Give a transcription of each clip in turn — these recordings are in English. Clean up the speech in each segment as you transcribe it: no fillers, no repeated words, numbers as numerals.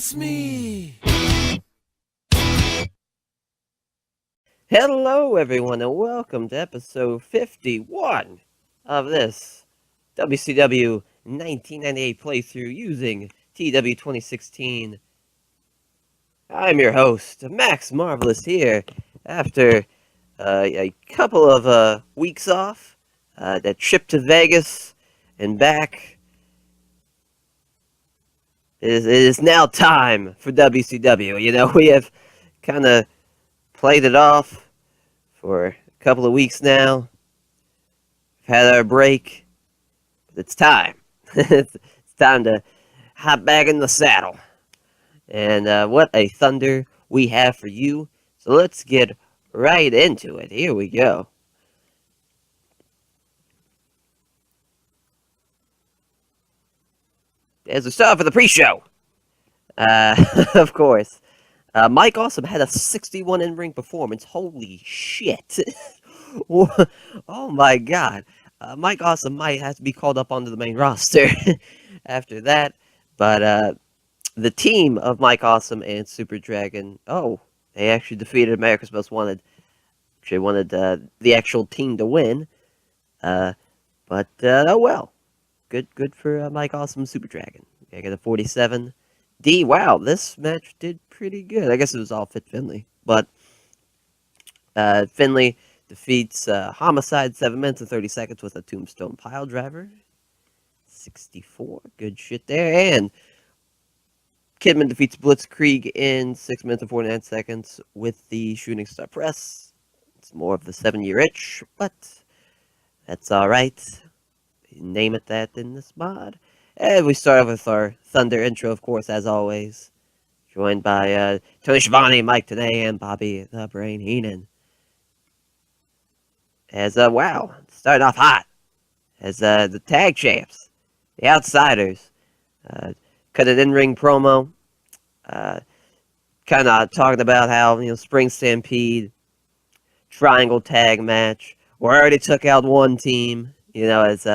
It's me! Hello, everyone, and welcome to episode 51 of this WCW 1998 playthrough using TEW 2016. I'm your host, Max Marvelous, here after a couple of weeks off, that trip to Vegas and back. It is now time for WCW. You know, we have kind of played it off for a couple of weeks now. We've had our break. But it's time. It's time to hop back in the saddle. And what a thunder we have for you. So let's get right into it. Here we go. As we start for the pre-show. Of course. Mike Awesome had a 61 in-ring performance. Holy shit. Oh my god. Mike Awesome might have to be called up onto the main roster after that. But the team of Mike Awesome and Super Dragon, they actually defeated America's Most Wanted. Actually wanted the actual team to win. But oh well. Good for Mike Awesome and Super Dragon. I got a 47. Wow, this match did pretty good. I guess it was all Fit Finley. But Finley defeats Homicide 7 minutes and 30 seconds with a Tombstone Pile Driver. 64. Good shit there. And Kidman defeats Blitzkrieg in 6 minutes and 49 seconds with the Shooting Star Press. It's more of the 7-year itch, but that's alright. Name it that in this mod. And we start with our Thunder intro, of course, as always. Joined by Tony Schiavone, Mike Tenay, and Bobby the Brain Heenan. As, wow, starting off hot. As the tag champs, the Outsiders, cut an in-ring promo. Kind of talking about how, Spring Stampede, triangle tag match. We already took out one team, as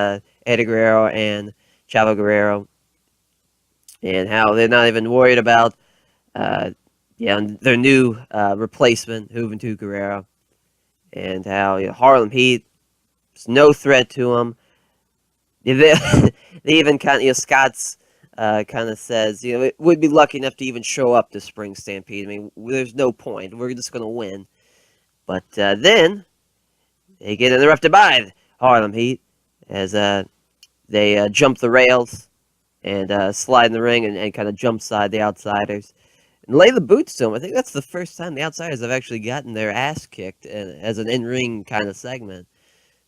Eddie Guerrero and Chavo Guerrero, and how they're not even worried about their new replacement, Juventud Guerrero, and how Harlem Heat is no threat to them. They even kind of, Scott's kind of says, we'd be lucky enough to even show up to Spring Stampede. I mean, there's no point. We're just going to win. But then they get interrupted by Harlem Heat as they jump the rails and slide in the ring and kind of jump side the Outsiders and lay the boots to them. I think that's the first time the Outsiders have actually gotten their ass kicked as an in-ring kind of segment.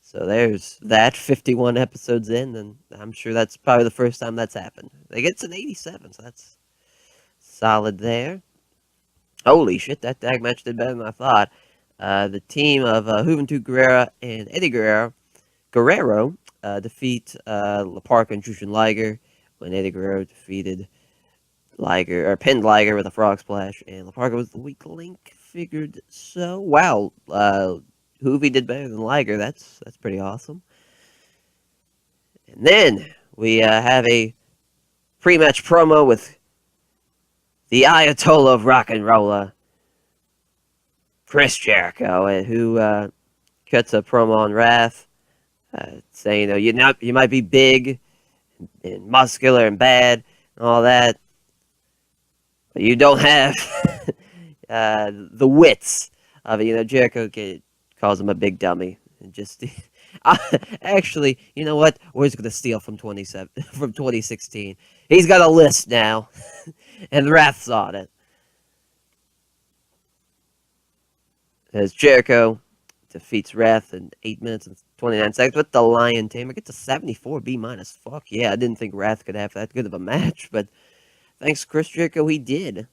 So there's that, 51 episodes in, and I'm sure that's probably the first time that's happened. They get to an 87, so that's solid there. Holy shit, that tag match did better than I thought. The team of Juventud Guerrero and Eddie Guerrero defeat La Parka and Jushin Liger when Eddie Guerrero defeated Liger, or pinned Liger with a frog splash, and La Parka was the weak link. Figured so. Wow, Hoovy did better than Liger. That's pretty awesome. And then we have a pre-match promo with the Ayatollah of Rock and Rolla, Chris Jericho, who cuts a promo on Wrath, saying, you might be big and muscular and bad and all that, but you don't have the wits of it. Jericho calls him a big dummy. And just actually, you know what? We're just gonna steal from 2016. He's got a list now, and Wrath's on it. As Jericho defeats Wrath in 8 minutes and 29 seconds with the Lion Tamer. Gets a 74 B-. Fuck yeah, I didn't think Wrath could have that good of a match, but thanks to Chris Jericho, he did.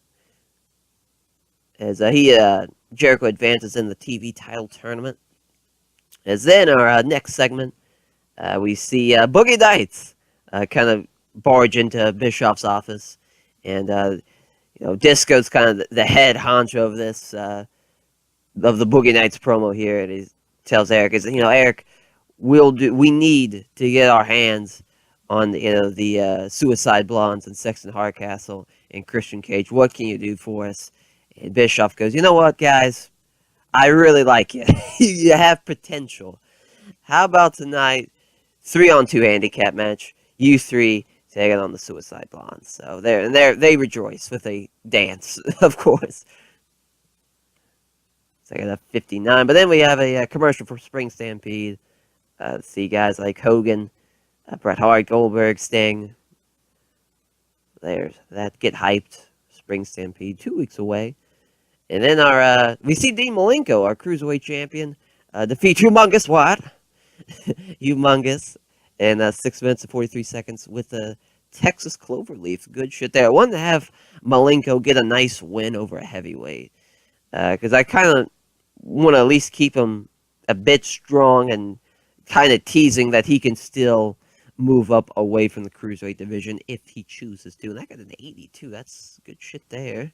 As Jericho advances in the TV title tournament. As then our next segment, we see Boogie Nights kind of barge into Bischoff's office, and Disco's kind of the head honcho of this of the Boogie Nights promo here, and he tells Eric, Eric, we need to get our hands on the Suicide Blondes and Sexton Hardcastle and Christian Cage, what can you do for us? And Bischoff goes, you know what, guys? I really like you. You have potential. How about tonight, 3-on-2 handicap match? You three taking on the Suicide Blondes. So they rejoice with a dance, of course. Second up 59. But then we have a commercial for Spring Stampede. See guys like Hogan, Bret Hart, Goldberg, Sting. There's that. Get hyped. Spring Stampede, 2 weeks away. And then we see Dean Malenko, our Cruiserweight champion, defeat Humongous Watt. Humongous. And 6 minutes and 43 seconds with a Texas Cloverleaf. Good shit there. I wanted to have Malenko get a nice win over a heavyweight. Because I kind of want to at least keep him a bit strong and kind of teasing that he can still move up away from the Cruiserweight division if he chooses to. And that got an 82. That's good shit there.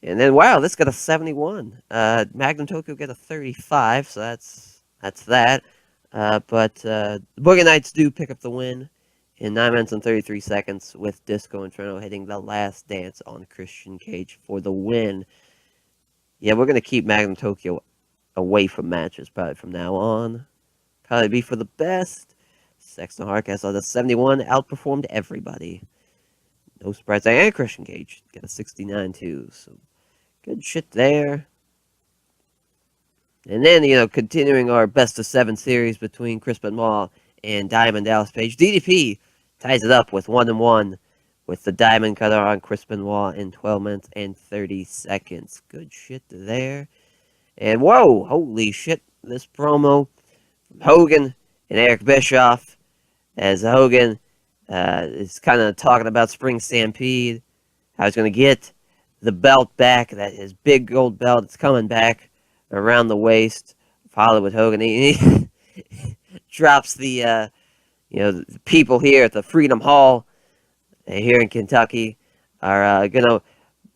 And then, wow, this got a 71. Magnum Tokyo got a 35, so that's that. But the Boogie Knights do pick up the win in 9 minutes and 33 seconds with Disco Inferno hitting the last dance on Christian Cage for the win. Yeah, we're going to keep Magnum Tokyo away from matches probably from now on. Probably be for the best. Sexton Hardcastle, the 71, outperformed everybody. No surprise there. And Christian Cage got a 69 too, so good shit there. And then, continuing our best of 7 series between Chris Benoit and Diamond Dallas Page, DDP ties it up with 1-1 with the Diamond Cutter on Chris Benoit in 12 minutes and 30 seconds. Good shit there. And whoa, holy shit, this promo from Hogan and Eric Bischoff, as Hogan is kind of talking about Spring Stampede, how he's going to get the belt back, that his big gold belt is coming back around the waist of Hollywood Hogan. He drops the people here at the Freedom Hall here in Kentucky are going to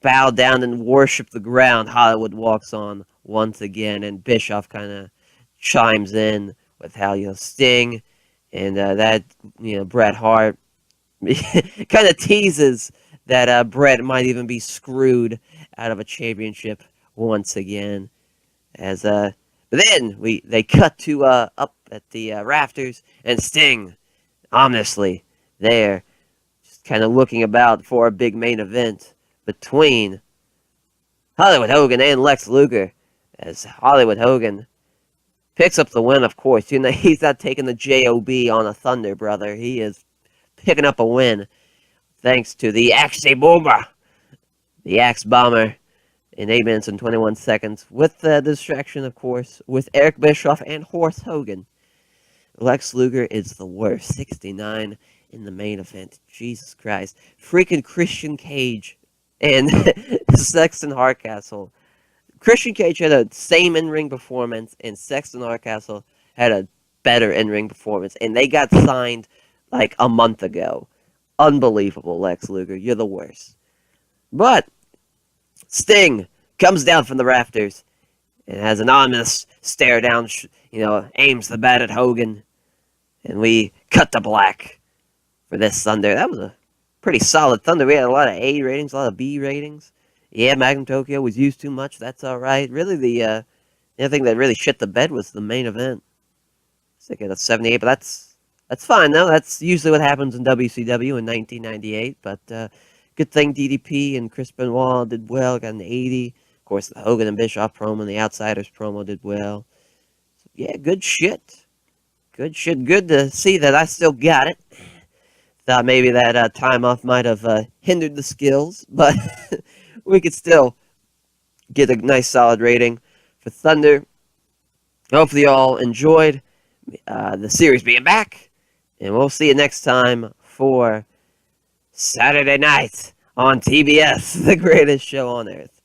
bow down and worship the ground Hollywood walks on once again. And Bischoff kind of chimes in with how, Sting and that, Bret Hart kind of teases that Bret might even be screwed out of a championship once again. But then they cut to up at the rafters, and Sting, ominously there, just kind of looking about for a big main event between Hollywood Hogan and Lex Luger, as Hollywood Hogan picks up the win, of course. He's not taking the J.O.B. on a Thunder, brother. He is picking up a win thanks to the Axe Bomber, the Axe Bomber, in 8 minutes and 21 seconds, with the distraction, of course, with Eric Bischoff and Horse Hogan. Lex Luger is the worst. 69 in the main event. Jesus Christ. Freaking Christian Cage and Sexton Hardcastle. Christian Cage had a same in-ring performance, and Sexton Hardcastle had a better in-ring performance, and they got signed like a month ago. Unbelievable, Lex Luger. You're the worst. But Sting comes down from the rafters and has an ominous stare down, aims the bat at Hogan. And we cut to black for this Thunder. That was a pretty solid Thunder. We had a lot of A ratings, a lot of B ratings. Yeah, Magnum Tokyo was used too much. That's all right. Really, the other thing that really shit the bed was the main event. Stick at a 78, but that's fine, though. That's usually what happens in WCW in 1998. But good thing DDP and Chris Benoit did well, got an 80. Of course, the Hogan and Bischoff promo and the Outsiders promo did well. So, yeah, good shit. Good shit. Good to see that I still got it. Thought maybe that time off might have hindered the skills, but we could still get a nice solid rating for Thunder. Hopefully you all enjoyed the series being back, and we'll see you next time for Saturday night on TBS, the greatest show on earth.